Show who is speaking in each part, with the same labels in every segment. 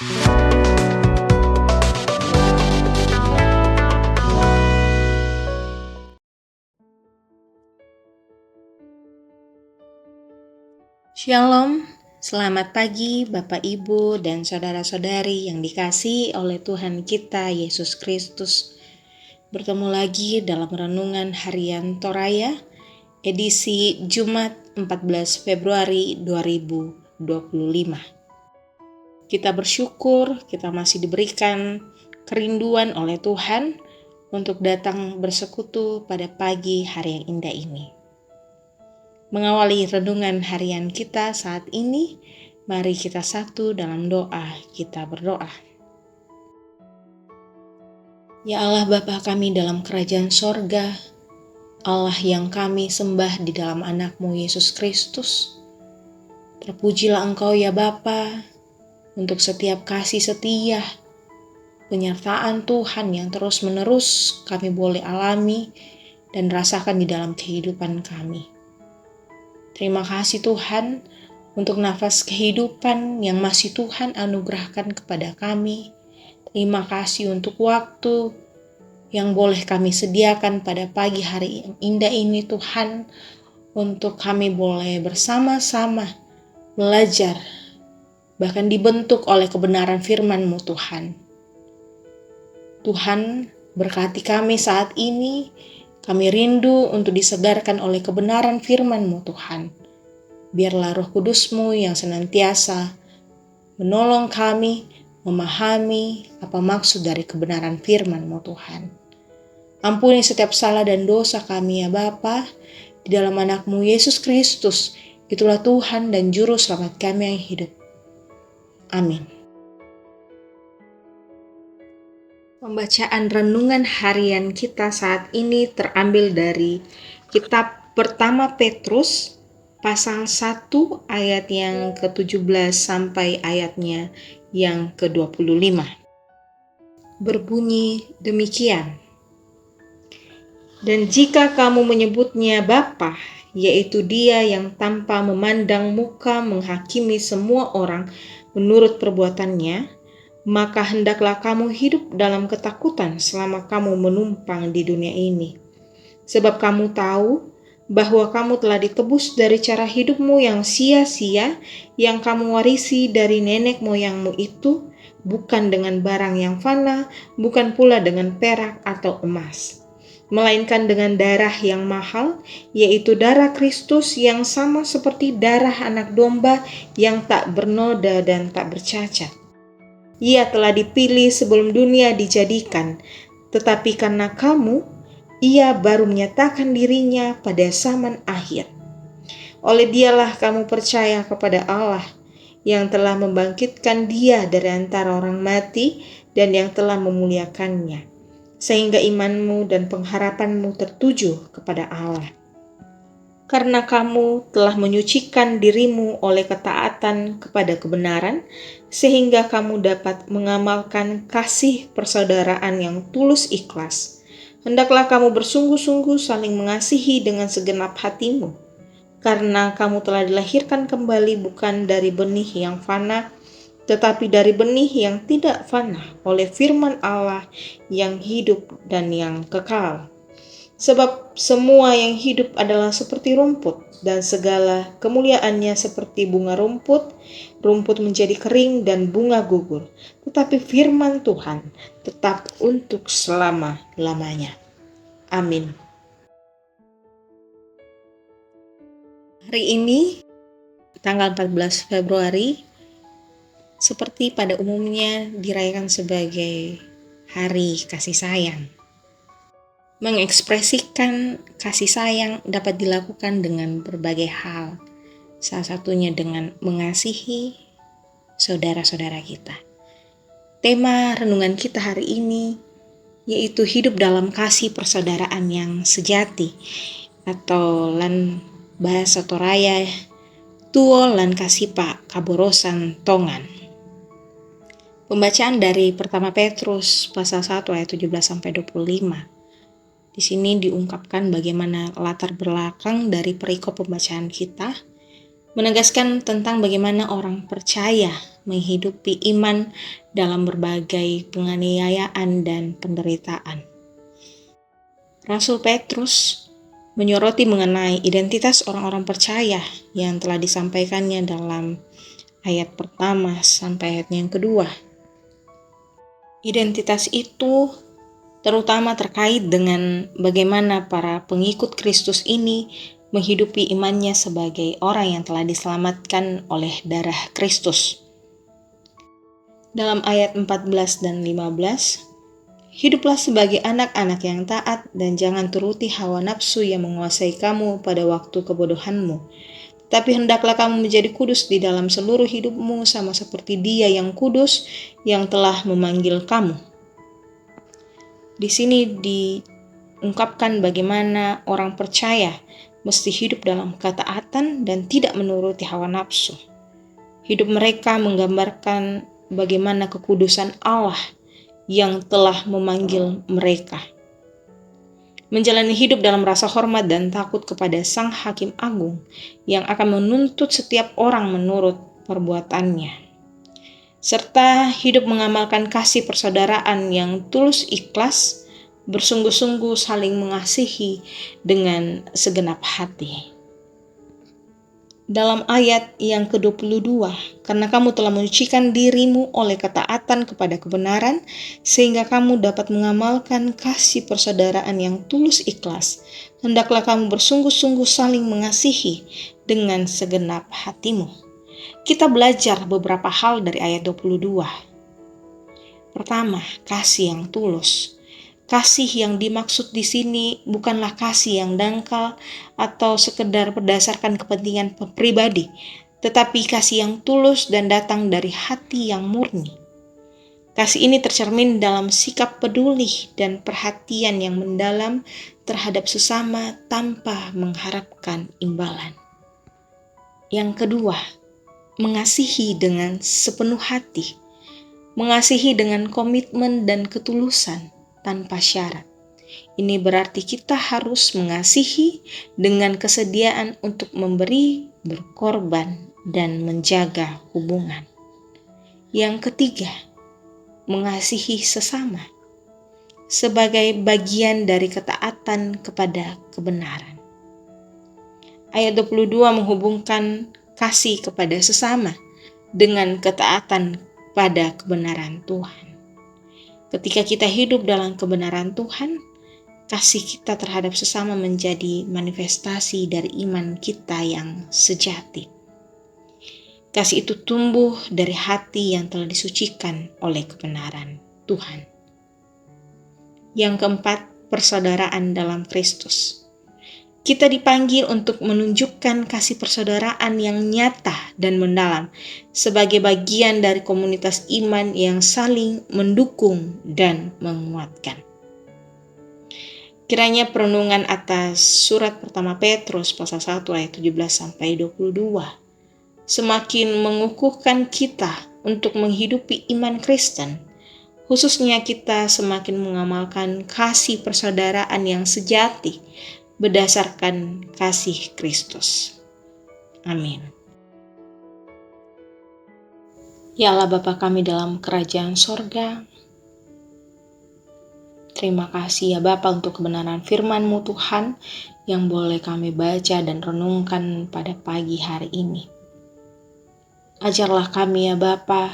Speaker 1: Shalom, selamat pagi Bapak Ibu dan saudara-saudari yang dikasihi oleh Tuhan kita Yesus Kristus. Bertemu lagi dalam renungan harian Toraya, edisi Jumat 14 Februari 2025. Kita bersyukur kita masih diberikan kerinduan oleh Tuhan untuk datang bersekutu pada pagi hari yang indah ini. Mengawali renungan harian kita saat ini, mari kita satu dalam doa, kita berdoa. Ya Allah Bapa kami dalam kerajaan sorga, Allah yang kami sembah di dalam anak-Mu Yesus Kristus. Terpujilah Engkau ya Bapa, untuk setiap kasih setia, penyertaan Tuhan yang terus-menerus kami boleh alami dan rasakan di dalam kehidupan kami. Terima kasih Tuhan untuk nafas kehidupan yang masih Tuhan anugerahkan kepada kami. Terima kasih untuk waktu yang boleh kami sediakan pada pagi hari yang indah ini Tuhan, untuk kami boleh bersama-sama belajar, bahkan dibentuk oleh kebenaran firman-Mu Tuhan. Tuhan berkati kami saat ini. Kami rindu untuk disegarkan oleh kebenaran firman-Mu Tuhan. Biarlah Roh Kudus-Mu yang senantiasa menolong kami memahami apa maksud dari kebenaran firman-Mu Tuhan. Ampuni setiap salah dan dosa kami ya Bapa, di dalam anak-Mu Yesus Kristus. Itulah Tuhan dan Juru Selamat kami yang hidup. Amin. Pembacaan renungan harian kita saat ini terambil dari kitab pertama Petrus pasal 1 ayat yang ke-17 sampai ayatnya yang ke-25. Berbunyi demikian. Dan jika kamu menyebutnya Bapa, yaitu Dia yang tanpa memandang muka menghakimi semua orang menurut perbuatannya, maka hendaklah kamu hidup dalam ketakutan selama kamu menumpang di dunia ini. Sebab kamu tahu bahwa kamu telah ditebus dari cara hidupmu yang sia-sia, yang kamu warisi dari nenek moyangmu itu, bukan dengan barang yang fana, bukan pula dengan perak atau emas, melainkan dengan darah yang mahal, yaitu darah Kristus yang sama seperti darah anak domba yang tak bernoda dan tak bercacat. Ia telah dipilih sebelum dunia dijadikan, tetapi karena kamu, Ia baru menyatakan dirinya pada zaman akhir. Oleh Dialah kamu percaya kepada Allah, yang telah membangkitkan Dia dari antara orang mati dan yang telah memuliakannya, sehingga imanmu dan pengharapanmu tertuju kepada Allah. Karena kamu telah menyucikan dirimu oleh ketaatan kepada kebenaran, sehingga kamu dapat mengamalkan kasih persaudaraan yang tulus ikhlas. Hendaklah kamu bersungguh-sungguh saling mengasihi dengan segenap hatimu, karena kamu telah dilahirkan kembali bukan dari benih yang fana, tetapi dari benih yang tidak fana oleh firman Allah yang hidup dan yang kekal. Sebab semua yang hidup adalah seperti rumput, dan segala kemuliaannya seperti bunga rumput. Rumput menjadi kering dan bunga gugur, tetapi firman Tuhan tetap untuk selama-lamanya. Amin. Hari ini, tanggal 14 Februari, seperti pada umumnya dirayakan sebagai Hari Kasih Sayang. Mengekspresikan kasih sayang dapat dilakukan dengan berbagai hal, salah satunya dengan mengasihi saudara-saudara kita. Tema renungan kita hari ini yaitu hidup dalam kasih persaudaraan yang sejati, atau lan bahasa Toraya tuo lan kasipa kaborosan tongan. Pembacaan dari pertama Petrus pasal 1 ayat 17 sampai 25. Di sini diungkapkan bagaimana latar belakang dari perikop pembacaan kita, menegaskan tentang bagaimana orang percaya menghidupi iman dalam berbagai penganiayaan dan penderitaan. Rasul Petrus menyoroti mengenai identitas orang-orang percaya yang telah disampaikannya dalam ayat pertama sampai ayat yang kedua. Identitas itu terutama terkait dengan bagaimana para pengikut Kristus ini menghidupi imannya sebagai orang yang telah diselamatkan oleh darah Kristus. Dalam ayat 14 dan 15, hiduplah sebagai anak-anak yang taat dan jangan turuti hawa nafsu yang menguasai kamu pada waktu kebodohanmu. Tapi hendaklah kamu menjadi kudus di dalam seluruh hidupmu sama seperti Dia yang kudus yang telah memanggil kamu. Di sini diungkapkan bagaimana orang percaya mesti hidup dalam ketaatan dan tidak menuruti hawa nafsu. Hidup mereka menggambarkan bagaimana kekudusan Allah yang telah memanggil mereka. Menjalani hidup dalam rasa hormat dan takut kepada Sang Hakim Agung yang akan menuntut setiap orang menurut perbuatannya. Serta hidup mengamalkan kasih persaudaraan yang tulus ikhlas, bersungguh-sungguh saling mengasihi dengan segenap hati. Dalam ayat yang ke-22, karena kamu telah menyucikan dirimu oleh ketaatan kepada kebenaran, sehingga kamu dapat mengamalkan kasih persaudaraan yang tulus ikhlas, hendaklah kamu bersungguh-sungguh saling mengasihi dengan segenap hatimu. Kita belajar beberapa hal dari ayat 22. Pertama, kasih yang tulus. Kasih yang dimaksud di sini bukanlah kasih yang dangkal atau sekedar berdasarkan kepentingan pribadi, tetapi kasih yang tulus dan datang dari hati yang murni. Kasih ini tercermin dalam sikap peduli dan perhatian yang mendalam terhadap sesama tanpa mengharapkan imbalan. Yang kedua, mengasihi dengan sepenuh hati, mengasihi dengan komitmen dan ketulusan tanpa syarat. Ini berarti kita harus mengasihi dengan kesediaan untuk memberi, berkorban, dan menjaga hubungan. Yang ketiga, mengasihi sesama sebagai bagian dari ketaatan kepada kebenaran. Ayat 22 menghubungkan kasih kepada sesama dengan ketaatan pada kebenaran Tuhan. Ketika kita hidup dalam kebenaran Tuhan, kasih kita terhadap sesama menjadi manifestasi dari iman kita yang sejati. Kasih itu tumbuh dari hati yang telah disucikan oleh kebenaran Tuhan. Yang keempat, persaudaraan dalam Kristus. Kita dipanggil untuk menunjukkan kasih persaudaraan yang nyata dan mendalam sebagai bagian dari komunitas iman yang saling mendukung dan menguatkan. Kiranya perenungan atas surat pertama Petrus pasal 1 ayat 17-22 semakin mengukuhkan kita untuk menghidupi iman Kristen, khususnya kita semakin mengamalkan kasih persaudaraan yang sejati berdasarkan kasih Kristus. Amin. Ya Allah Bapa kami dalam kerajaan sorga, terima kasih ya Bapa untuk kebenaran firman-Mu Tuhan yang boleh kami baca dan renungkan pada pagi hari ini. Ajarlah kami ya Bapa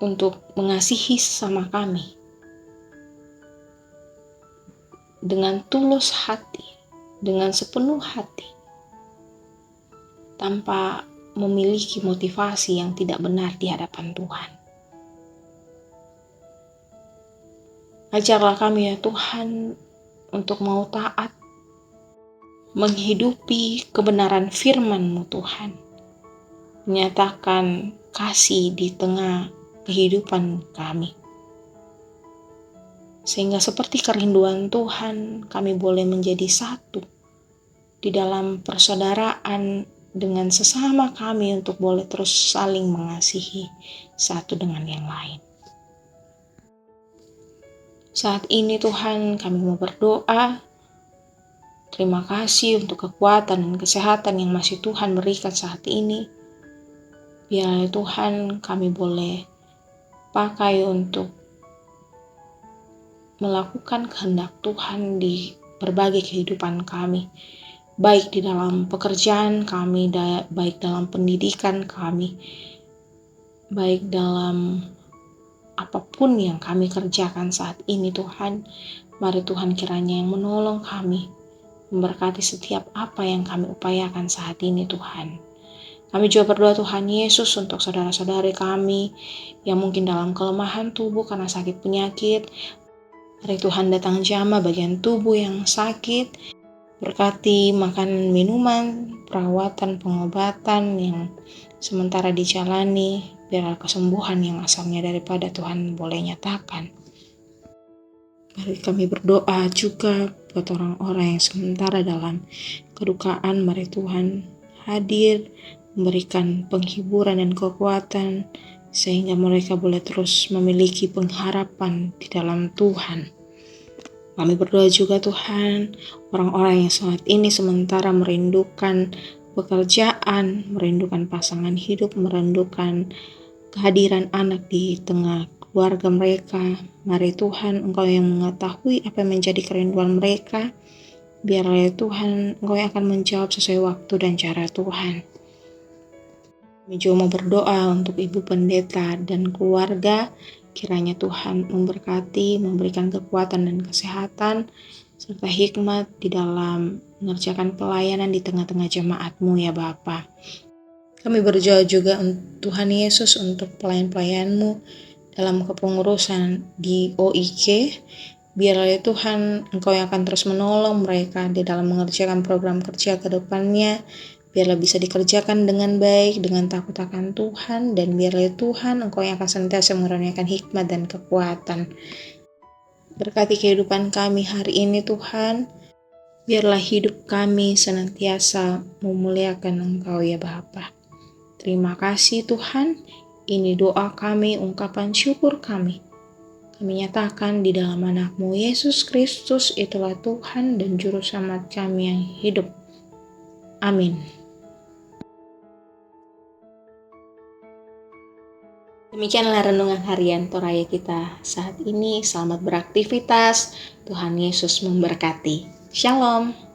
Speaker 1: untuk mengasihi sesama kami dengan tulus hati, dengan sepenuh hati, tanpa memiliki motivasi yang tidak benar di hadapan Tuhan. Ajarlah kami ya Tuhan untuk mau taat, menghidupi kebenaran firman-Mu Tuhan, menyatakan kasih di tengah kehidupan kami. Sehingga seperti kerinduan Tuhan, kami boleh menjadi satu di dalam persaudaraan dengan sesama kami untuk boleh terus saling mengasihi satu dengan yang lain. Saat ini Tuhan kami mau berdoa, terima kasih untuk kekuatan dan kesehatan yang masih Tuhan berikan saat ini. Biarlah Tuhan kami boleh pakai untuk melakukan kehendak Tuhan di berbagai kehidupan kami, baik di dalam pekerjaan kami, baik dalam pendidikan kami, baik dalam apapun yang kami kerjakan saat ini. Tuhan, mari Tuhan kiranya yang menolong kami, memberkati setiap apa yang kami upayakan saat ini. Tuhan, kami juga berdoa Tuhan Yesus untuk saudara-saudari kami yang mungkin dalam kelemahan tubuh karena sakit penyakit. Mari Tuhan datang jamah bagian tubuh yang sakit, berkati makan, minuman, perawatan, pengobatan yang sementara dijalani, biar kesembuhan yang asalnya daripada Tuhan boleh nyatakan. Mari kami berdoa juga buat orang-orang yang sementara dalam kedukaan. Mari Tuhan hadir, memberikan penghiburan dan kekuatan, sehingga mereka boleh terus memiliki pengharapan di dalam Tuhan. Kami berdoa juga Tuhan, orang-orang yang saat ini sementara merindukan pekerjaan, merindukan pasangan hidup, merindukan kehadiran anak di tengah keluarga mereka. Mari Tuhan, Engkau yang mengetahui apa yang menjadi kerinduan mereka. Biarlah Tuhan, Engkau yang akan menjawab sesuai waktu dan cara Tuhan. Kami juga mau berdoa untuk Ibu Pendeta dan keluarga. Kiranya Tuhan memberkati, memberikan kekuatan dan kesehatan, serta hikmat di dalam mengerjakan pelayanan di tengah-tengah jemaat-Mu ya Bapa. Kami berdoa juga Tuhan Yesus untuk pelayan-pelayan-Mu dalam kepengurusan di OIK. Biarlah ya Tuhan, Engkau yang akan terus menolong mereka di dalam mengerjakan program kerja ke depannya. Biarlah bisa dikerjakan dengan baik, dengan takut akan Tuhan. Dan biarlah ya Tuhan, Engkau yang akan senantiasa mengaruniakan hikmat dan kekuatan. Berkati kehidupan kami hari ini Tuhan. Biarlah hidup kami senantiasa memuliakan Engkau ya Bapa. Terima kasih Tuhan. Ini doa kami, ungkapan syukur kami. Kami nyatakan di dalam anak-Mu Yesus Kristus, itulah Tuhan dan Juru Selamat kami yang hidup. Amin. Demikianlah renungan harian Toraya kita saat ini. Selamat beraktivitas. Tuhan Yesus memberkati. Shalom.